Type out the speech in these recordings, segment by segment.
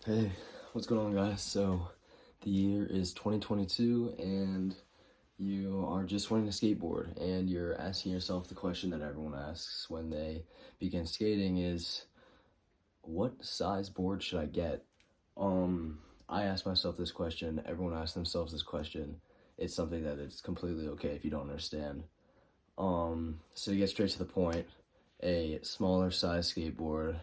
Hey, what's going on, guys? So, the year is 2022, and you are just wanting to skateboard, and you're asking yourself the question that everyone asks when they begin skating is, what size board should I get? I ask myself this question, everyone asks themselves this question. It's something that it's completely okay if you don't understand. So to get straight to the point, a smaller size skateboard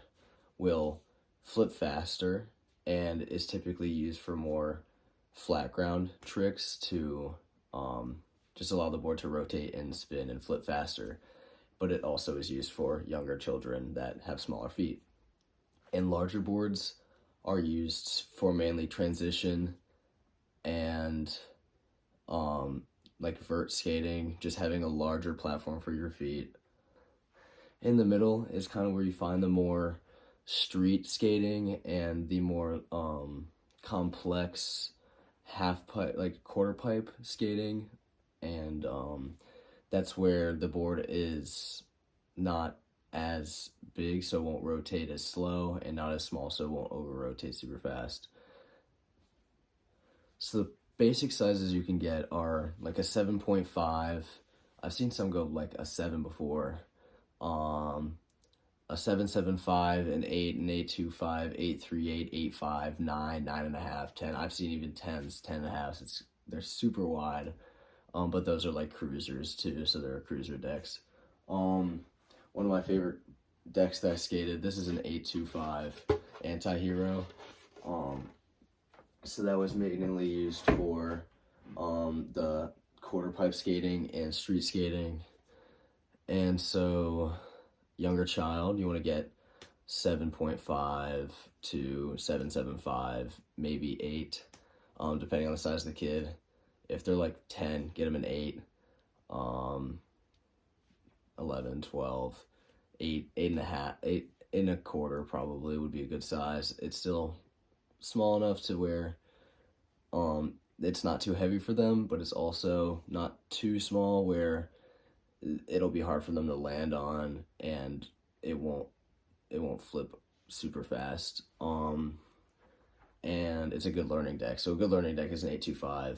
will flip faster and is typically used for more flat ground tricks to just allow the board to rotate and spin and flip faster. But it also is used for younger children that have smaller feet. And larger boards are used for mainly transition and like vert skating, just having a larger platform for your feet. In the middle is kind of where you find the more street skating and the more complex half pipe, like quarter pipe skating, and that's where the board is not as big, so it won't rotate as slow, and not as small, so it won't over rotate super fast. So the basic sizes you can get are like a 7.5. I've seen some go like a 7 before. A 7.75, an 8, an 8.25, 8.38, 8.5, 9, 9.5, 10. I've seen even 10s, 10.5s. They're super wide, but those are like cruisers too, so they're cruiser decks. One of my favorite decks that I skated, this is an 8.25 anti-hero. So that was mainly used for the quarter pipe skating and street skating. And so younger child, you want to get 7.5 to 7.75, maybe 8, depending on the size of the kid. If they're like 10, get them an 8, 11, 12, 8, 8.5, 8.25 probably would be a good size. It's still small enough to where it's not too heavy for them, but it's also not too small where it'll be hard for them to land on, and it won't flip super fast. And it's a good learning deck. So a good learning deck is an 8.25,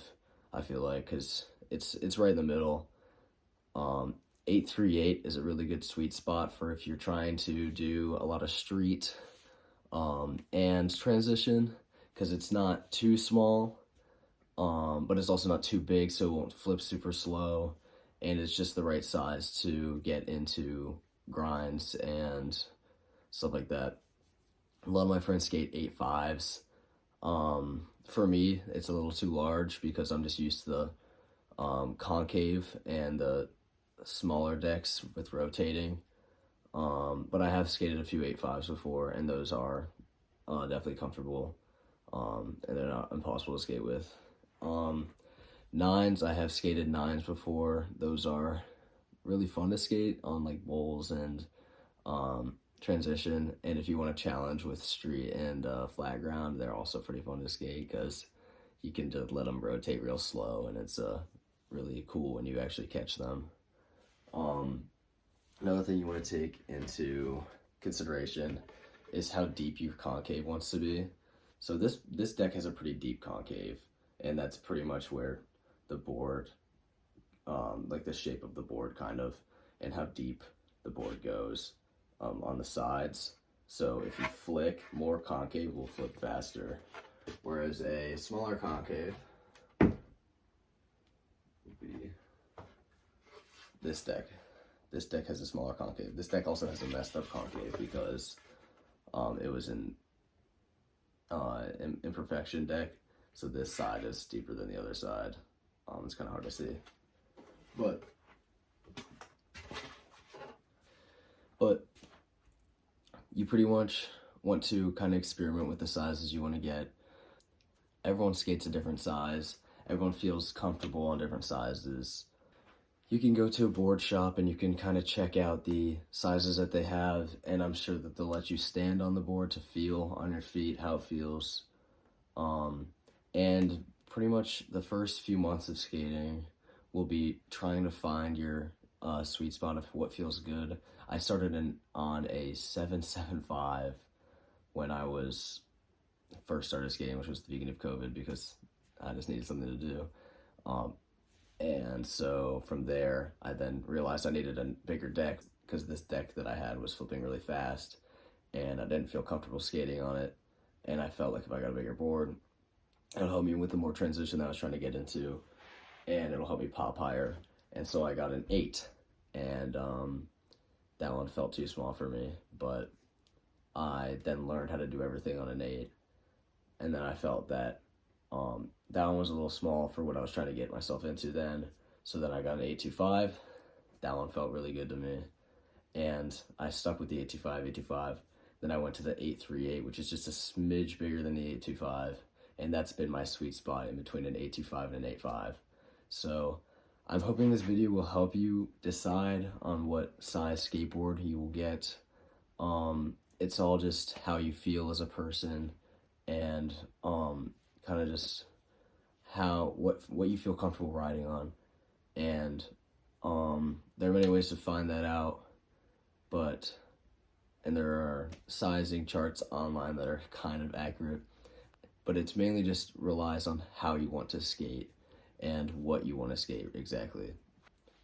I feel like, because it's right in the middle. 8.38 is a really good sweet spot for if you're trying to do a lot of street and transition, because it's not too small, but it's also not too big, so it won't flip super slow, and it's just the right size to get into grinds and stuff like that. A lot of my friends skate 8.5s. For me, it's a little too large because I'm just used to the concave and the smaller decks with rotating. But I have skated a few 8.5s before, and those are definitely comfortable, and they're not impossible to skate with. 9s, I have skated 9s before. Those are really fun to skate on like bowls and transition. And if you want to challenge with street and flat ground, they're also pretty fun to skate because you can just let them rotate real slow, and it's really cool when you actually catch them. Another thing you want to take into consideration is how deep your concave wants to be. So this deck has a pretty deep concave, and that's pretty much where the board, like the shape of the board kind of, and how deep the board goes on the sides. So if you flick, more concave will flip faster, whereas a smaller concave would be this deck. This deck has a smaller concave. This deck also has a messed up concave because it was an imperfection deck, so this side is steeper than the other side. It's kind of hard to see, but you pretty much want to kind of experiment with the sizes you want to get. Everyone skates a different size. Everyone feels comfortable on different sizes. You can go to a board shop and you can kind of check out the sizes that they have, and I'm sure that they'll let you stand on the board to feel on your feet how it feels. And pretty much the first few months of skating will be trying to find your sweet spot of what feels good. I started on a 7.75 when I was first started skating, which was the beginning of COVID, because I just needed something to do. And so from there, I then realized I needed a bigger deck, because this deck that I had was flipping really fast, and I didn't feel comfortable skating on it. And I felt like if I got a bigger board, it'll help me with the more transition that I was trying to get into, and it'll help me pop higher. And so I got an 8, and that one felt too small for me, but I then learned how to do everything on an 8, and then I felt that that one was a little small for what I was trying to get myself into then, so then I got an 825. That one felt really good to me, and I stuck with the 825. Then I went to the 838, which is just a smidge bigger than the 825, and that's been my sweet spot in between an 825 and an 85. So I'm hoping this video will help you decide on what size skateboard you will get. It's all just how you feel as a person, and kind of just what you feel comfortable riding on. And there are many ways to find that out, and there are sizing charts online that are kind of accurate, but it's mainly just relies on how you want to skate and what you want to skate exactly.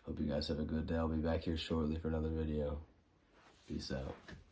Hope you guys have a good day. I'll be back here shortly for another video. Peace out.